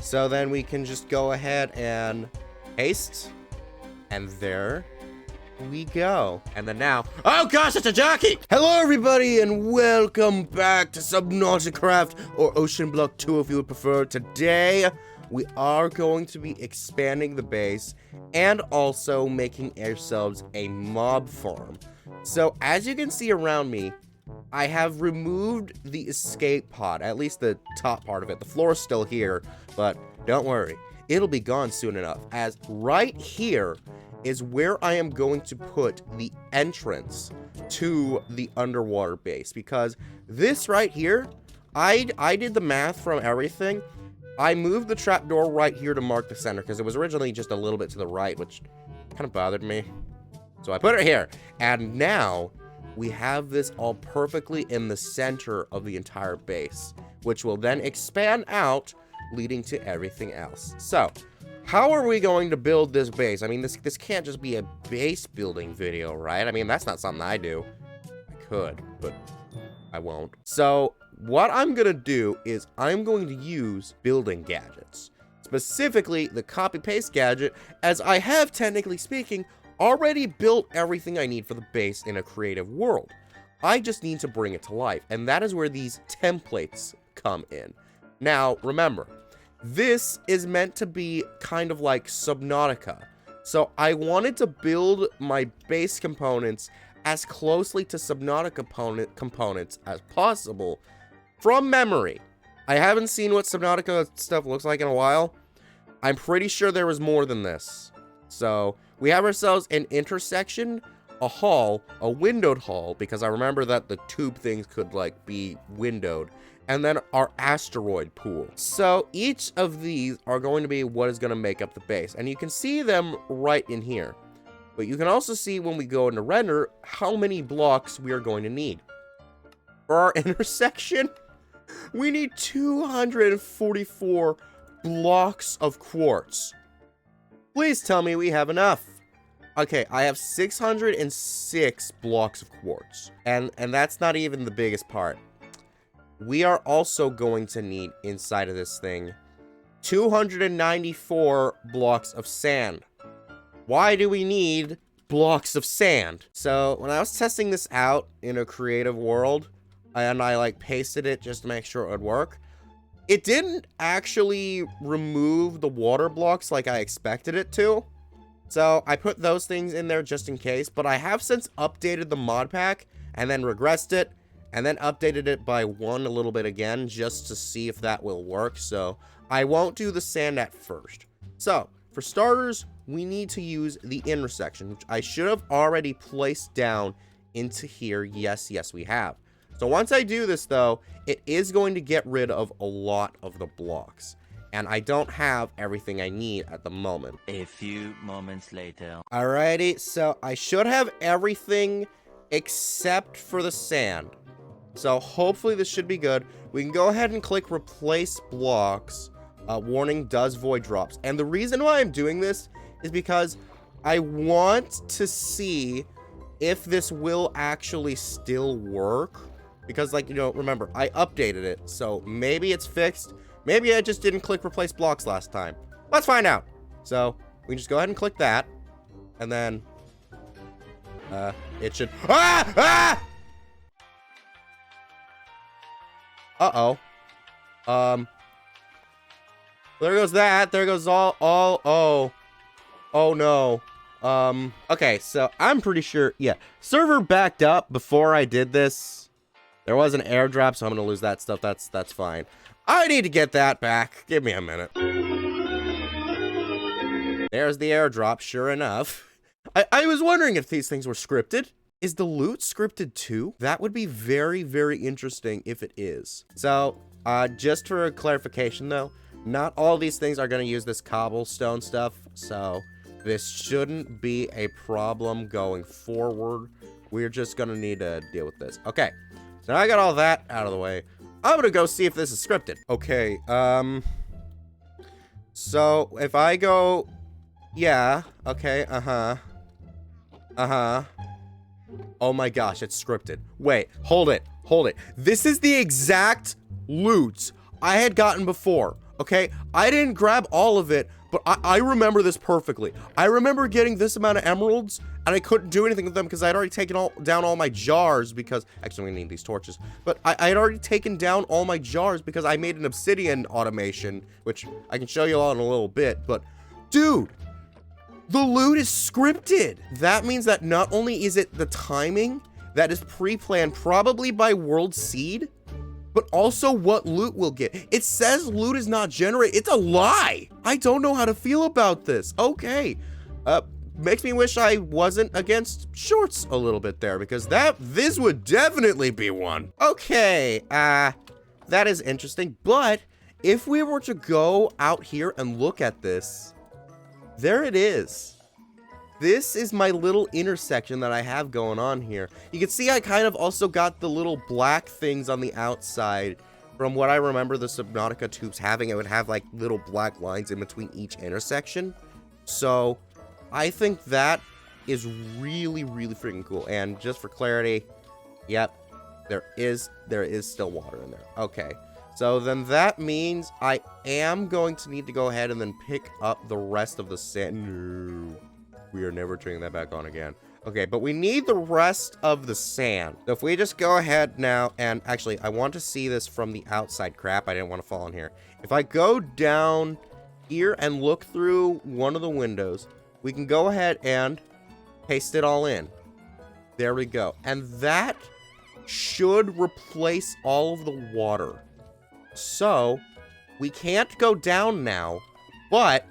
So then we can just go ahead and paste. And there we go. And then now, oh gosh, it's a jockey! Hello everybody and welcome back to Subnauticraft, or Ocean Block 2 if you would prefer. Today, we are going to be expanding the base and also making ourselves a mob farm. So as you can see around me, I have removed the escape pod, at least the top part of it. The floor is still here, but don't worry, it'll be gone soon enough, as right here is where I am going to put the entrance to the underwater base, because this right here, I did the math from everything. I moved the trapdoor right here to mark the center, because it was originally just a little bit to the right, which kind of bothered me. So I put it here, and now we have this all perfectly in the center of the entire base, which will then expand out, leading to everything else. So, how are we going to build this base? I mean, this can't just be a base building video, right? I mean, that's not something I do. I could, but I won't. So, what I'm gonna do is I'm going to use building gadgets. Specifically, the copy-paste gadget, as I have, technically speaking, already built everything I need for the base in a creative world. I just need to bring it to life, and that is where these templates come in. Now, remember, this is meant to be kind of like Subnautica. So I wanted to build my base components as closely to Subnautica components as possible from memory. I haven't seen what Subnautica stuff looks like in a while. I'm pretty sure there was more than this. So we have ourselves an intersection, a hall, a windowed hall, because I remember that the tube things could like be windowed, and then our asteroid pool. So each of these are going to be what is going to make up the base, and you can see them right in here. But you can also see when we go into render how many blocks we are going to need. For our intersection, we need 244 blocks of quartz. Please tell me we have enough. Okay, I have 606 blocks of quartz. And that's not even the biggest part. We are also going to need, inside of this thing, 294 blocks of sand. Why do we need blocks of sand? So, when I was testing this out in a creative world, and I like pasted it just to make sure it would work, it didn't actually remove the water blocks like I expected it to. So I put those things in there just in case, but I have since updated the mod pack and then regressed it and then updated it by one a little bit again just to see if that will work. So I won't do the sand at first. So for starters, we need to use the intersection, which I should have already placed down into here. Yes, we have. So once I do this, though, it is going to get rid of a lot of the blocks. And I don't have everything I need at the moment. A few moments later. Alrighty, so I should have everything except for the sand. So hopefully this should be good. We can go ahead and click replace blocks. Warning, does void drops. And the reason why I'm doing this is because I want to see if this will actually still work. Because, like, you know, remember, I updated it, so maybe it's fixed. Maybe I just didn't click replace blocks last time. Let's find out. So, we can just go ahead and click that. And then, it should... Ah! Uh-oh. There goes that. There goes oh no. Okay, so I'm pretty sure, yeah. Server backed up before I did this. There was an airdrop, so I'm going to lose that stuff. That's fine. I need to get that back. Give me a minute. There's the airdrop, sure enough. I was wondering if these things were scripted. Is the loot scripted too? That would be very, very interesting if it is. So, just for clarification though, not all these things are going to use this cobblestone stuff, so this shouldn't be a problem going forward. We're just going to need to deal with this. Okay. So now I got all that out of the way. I'm gonna go see if this is scripted. Okay, so if I go, yeah, okay, oh my gosh, it's scripted. Wait, hold it. This is the exact loot I had gotten before. okay? I didn't grab all of it, but I remember this perfectly. I remember getting this amount of emeralds, and I couldn't do anything with them because I'd already taken down all my jars because... Actually, I'm gonna need these torches. But I had already taken down all my jars because I made an obsidian automation, which I can show you all in a little bit. But, dude, the loot is scripted. That means that not only is it the timing that is pre-planned, probably by World Seed, but also what loot we'll get. It says loot is not generated. It's a lie. I don't know how to feel about this. Okay. Makes me wish I wasn't against shorts a little bit there, because this would definitely be one. Okay, that is interesting. But if we were to go out here and look at this, there it is. This is my little intersection that I have going on here. You can see I kind of also got the little black things on the outside. From what I remember the Subnautica tubes having, it would have like little black lines in between each intersection. So I think that is really, really freaking cool. And just for clarity, yep, there is still water in there. Okay, so then that means I am going to need to go ahead and then pick up the rest of the sand. No. We are never turning that back on again. Okay, but we need the rest of the sand. So if we just go ahead now, and actually, I want to see this from the outside. Crap, I didn't want to fall in here. If I go down here and look through one of the windows, we can go ahead and paste it all in. There we go. And that should replace all of the water. So we can't go down now, but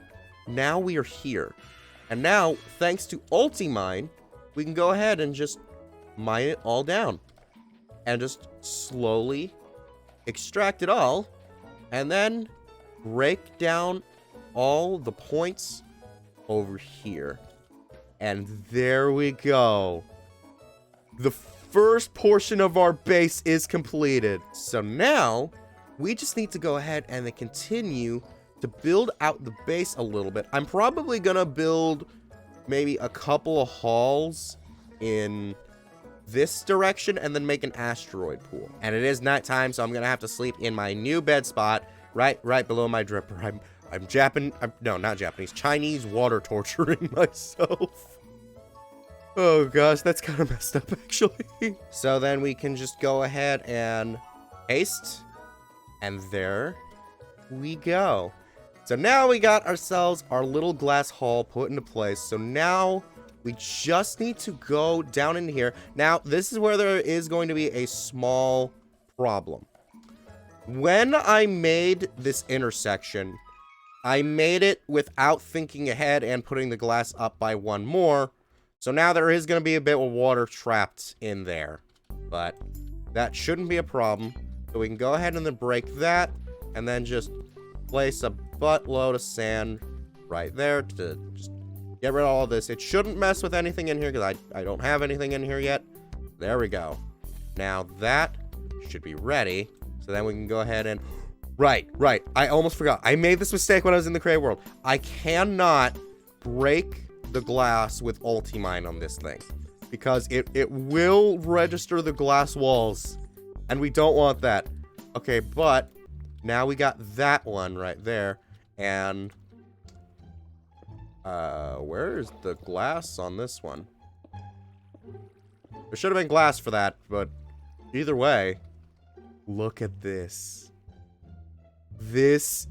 now we are here. And now, thanks to Ultimine, we can go ahead and just mine it all down. And just slowly extract it all. And then break down all the points over here. And there we go. The first portion of our base is completed. So now, we just need to go ahead and then continue to build out the base a little bit. I'm probably gonna build maybe a couple of halls in this direction and then make an asteroid pool. And it is nighttime, so I'm gonna have to sleep in my new bed spot right below my dripper. I'm Chinese water torturing myself. Oh gosh, that's kind of messed up actually. So then we can just go ahead and paste, and there we go. So now we got ourselves our little glass hall put into place. So now we just need to go down in here. Now, this is where there is going to be a small problem. When I made this intersection, I made it without thinking ahead and putting the glass up by one more. So now there is going to be a bit of water trapped in there. But that shouldn't be a problem. So we can go ahead and then break that and then just place a buttload of sand right there to just get rid of all this. It shouldn't mess with anything in here because I don't have anything in here yet. There we go. Now that should be ready. So then we can go ahead and... Right. I almost forgot. I made this mistake when I was in the creative world. I cannot break the glass with Ultimine on this thing because it will register the glass walls. And we don't want that. Okay, but now we got that one right there. And where is the glass on this one? There should have been glass for that, but either way, look at this. This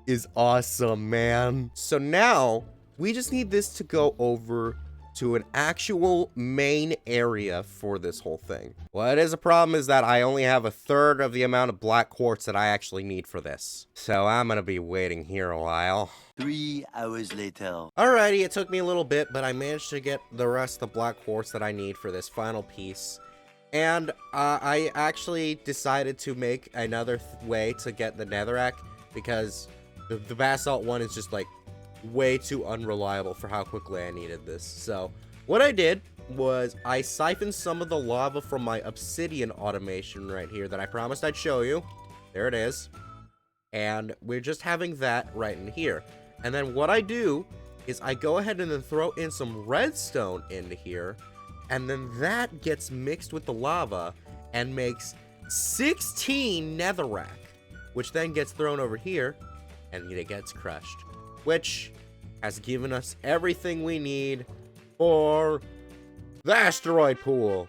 is awesome, man. So now we just need this to go over to an actual main area for this whole thing. What is a problem is that I only have 1/3 of the amount of black quartz that I actually need for this. So I'm gonna be waiting here a while. 3 hours later. Alrighty, it took me a little bit, but I managed to get the rest of the black quartz that I need for this final piece. And I actually decided to make another way to get the netherrack because the basalt one is just like way too unreliable for how quickly I needed this. So what I did was I siphoned some of the lava from my obsidian automation right here that I promised I'd show you. There it is. And we're just having that right in here. And then what I do is I go ahead and then throw in some redstone into here. And then that gets mixed with the lava and makes 16 netherrack. which then gets thrown over here, and it gets crushed, which has given us everything we need for the asteroid pool.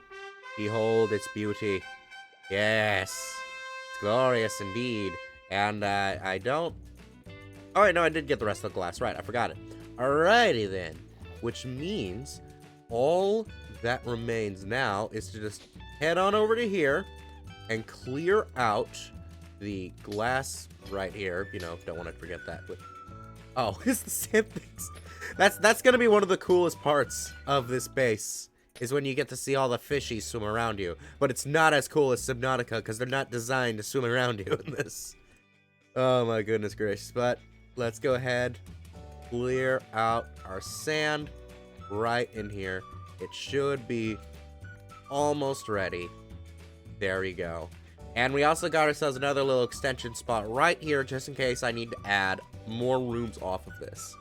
Behold its beauty. Yes, it's glorious indeed. And I don't... Oh, wait, no, I did get the rest of the glass. Right, I forgot it. Alrighty then. Which means all that remains now is to just head on over to here and clear out the glass right here. You know, don't want to forget that. Oh, it's the same things. That's gonna be one of the coolest parts of this base, is when you get to see all the fishies swim around you. But it's not as cool as Subnautica, because they're not designed to swim around you in this. Oh my goodness gracious. But let's go ahead, clear out our sand right in here. It should be almost ready. There we go. And we also got ourselves another little extension spot right here, just in case I need to add more rooms off of this.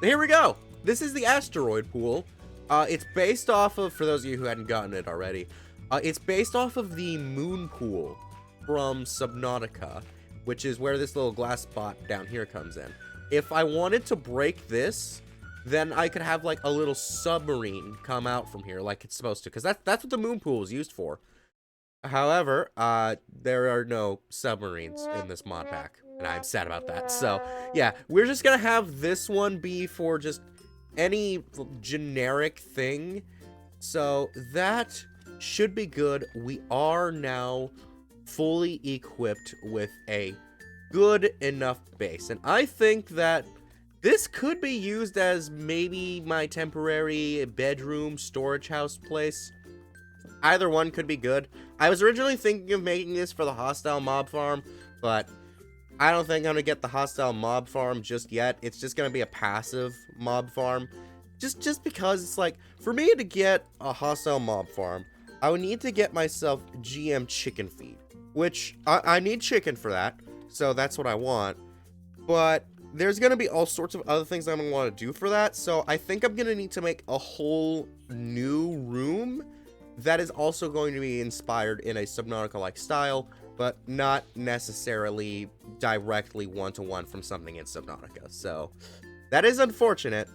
Here we go. This is the asteroid pool. It's based off of, for those of you who hadn't gotten it already, it's based off of the moon pool from Subnautica, which is where this little glass spot down here comes in. If I wanted to break this, then I could have like a little submarine come out from here like it's supposed to, because that's what the moon pool is used for. However, there are no submarines in this mod pack, and I'm sad about that. So, yeah, we're just gonna have this one be for just any generic thing. So, that should be good. We are now fully equipped with a good enough base, and I think that this could be used as maybe my temporary bedroom storage house place. Either one could be good. I was originally thinking of making this for the hostile mob farm, but I don't think I'm going to get the hostile mob farm just yet. It's just going to be a passive mob farm. Just because it's like, for me to get a hostile mob farm, I would need to get myself GM chicken feed, which I need chicken for that, so that's what I want. But there's going to be all sorts of other things I'm going to want to do for that, so I think I'm going to need to make a whole new room that is also going to be inspired in a Subnautica-like style, but not necessarily directly one-to-one from something in Subnautica. So that is unfortunate,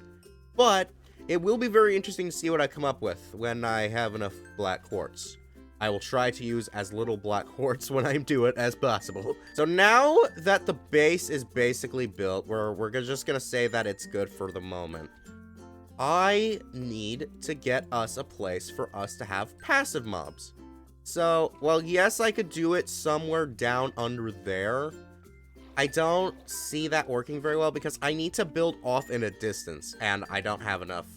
but it will be very interesting to see what I come up with when I have enough black quartz. I will try to use as little black quartz when I do it as possible. So now that the base is basically built, we're just gonna say that it's good for the moment. I need to get us a place for us to have passive mobs. So, well, yes, I could do it somewhere down under there. I don't see that working very well because I need to build off in a distance, and I don't have enough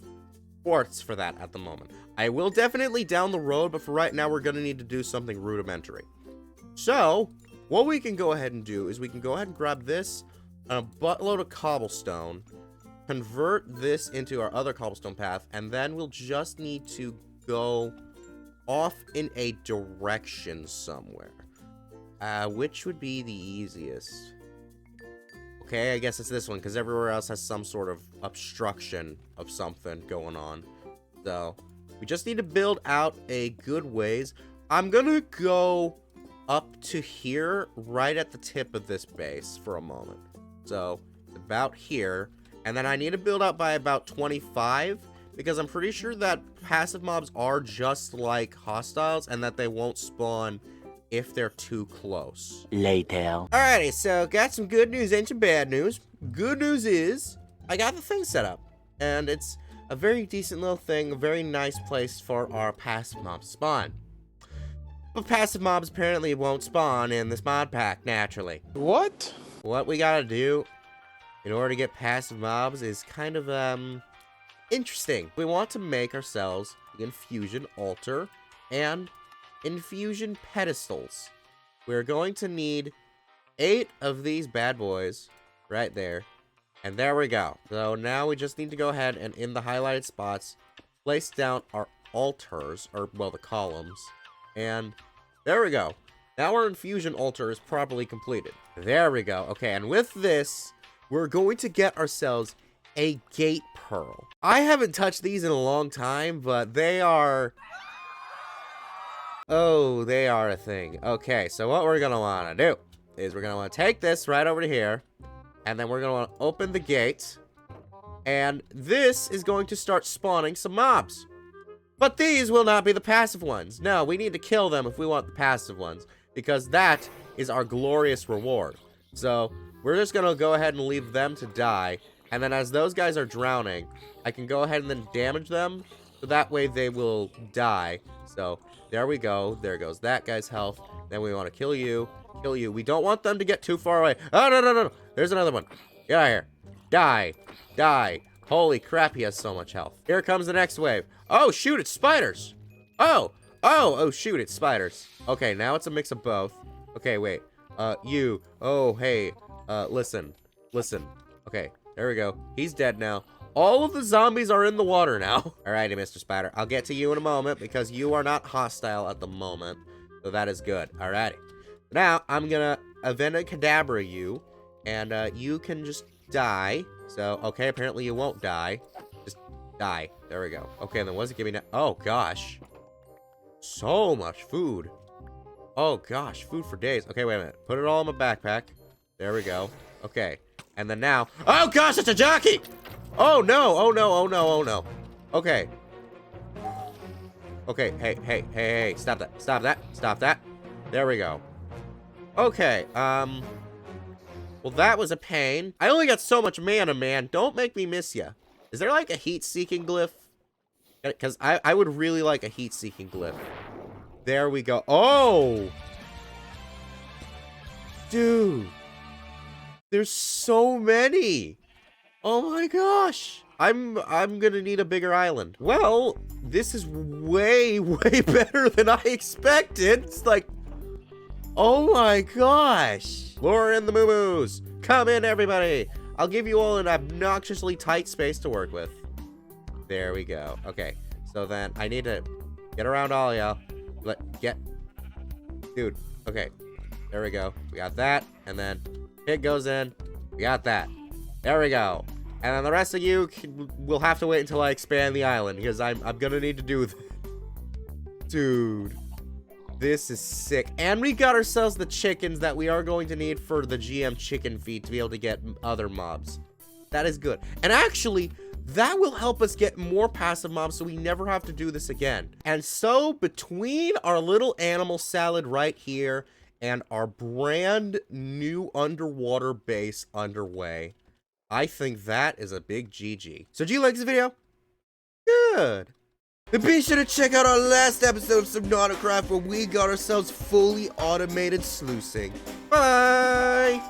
quartz for that at the moment. I will definitely down the road, but for right now, we're going to need to do something rudimentary. So, what we can go ahead and do is we can go ahead and grab this, a buttload of cobblestone, convert this into our other cobblestone path, and then we'll just need to go off in a direction somewhere. Which would be the easiest? Okay, I guess it's this one, because everywhere else has some sort of obstruction of something going on. So, we just need to build out a good ways. I'm gonna go up to here, right at the tip of this base for a moment. So, about here. And then I need to build up by about 25, because I'm pretty sure that passive mobs are just like hostiles, and that they won't spawn if they're too close. Later. Alrighty, so got some good news and some bad news. Good news is, I got the thing set up, and it's a very decent little thing, a very nice place for our passive mobs to spawn. But passive mobs apparently won't spawn in this mod pack, naturally. What? What we gotta do in order to get passive mobs is kind of, interesting. We want to make ourselves the infusion altar and infusion pedestals. We're going to need 8 of these bad boys right there. And there we go. So now we just need to go ahead and in the highlighted spots, place down our altars, or, well, the columns. And there we go. Now our infusion altar is properly completed. There we go. Okay, and with this, we're going to get ourselves a gate pearl. I haven't touched these in a long time, but they are... Oh, they are a thing. Okay, so what we're gonna wanna do is we're going to want to take this right over to here. And then we're going to want to open the gate. And this is going to start spawning some mobs. But these will not be the passive ones. No, we need to kill them if we want the passive ones. Because that is our glorious reward. So, we're just going to go ahead and leave them to die. And then as those guys are drowning, I can go ahead and then damage them. So that way they will die. So, there we go. There goes that guy's health. Then we want to kill you. Kill you. We don't want them to get too far away. Oh, no, no, no, no. There's another one. Get out of here. Die. Die. Holy crap, he has so much health. Here comes the next wave. Oh, shoot, it's spiders. Oh, shoot, it's spiders. Okay, now it's a mix of both. Okay, wait. You. Oh, hey. Listen. Okay, there we go. He's dead now. All of the zombies are in the water now. Alrighty, Mr. Spider. I'll get to you in a moment because you are not hostile at the moment. So that is good. Alrighty. Now, I'm gonna Avena Cadabra you. And, you can just die. So, okay, apparently you won't die. Just die. There we go. Okay, and then what does it give me now? Oh, gosh. So much food. Oh, gosh. Food for days. Okay, wait a minute. Put it all in my backpack. There we go. Okay. And then now... Oh, gosh, it's a jockey! Oh, no. Oh, no. Oh, no. Oh, no. Okay. Okay. Hey. Stop that. Stop that. There we go. Okay. Well, that was a pain. I only got so much mana, man. Don't make me miss ya. Is there, like, a heat-seeking glyph? Because I would really like a heat-seeking glyph. There we go. Oh! Dude. There's so many. Oh, my gosh. I'm gonna need a bigger island. Well, this is way better than I expected. It's like... Oh my gosh! Laura and the Moo-Moos! Come in, everybody! I'll give you all an obnoxiously tight space to work with. There we go. Okay, so then I need to get around all y'all. Dude, okay. There we go. We got that, and then Pig goes in. We got that. There we go. And then the rest of you will have to wait until I expand the island, because I'm gonna need to do this. Dude. This is sick. And we got ourselves the chickens that we are going to need for the GM chicken feed to be able to get other mobs. That is good. And actually, that will help us get more passive mobs so we never have to do this again. And so, between our little animal salad right here and our brand new underwater base underway, I think that is a big GG. So, do you like this video? Good. And be sure to check out our last episode of Subnauticraft where we got ourselves fully automated sluicing. Bye!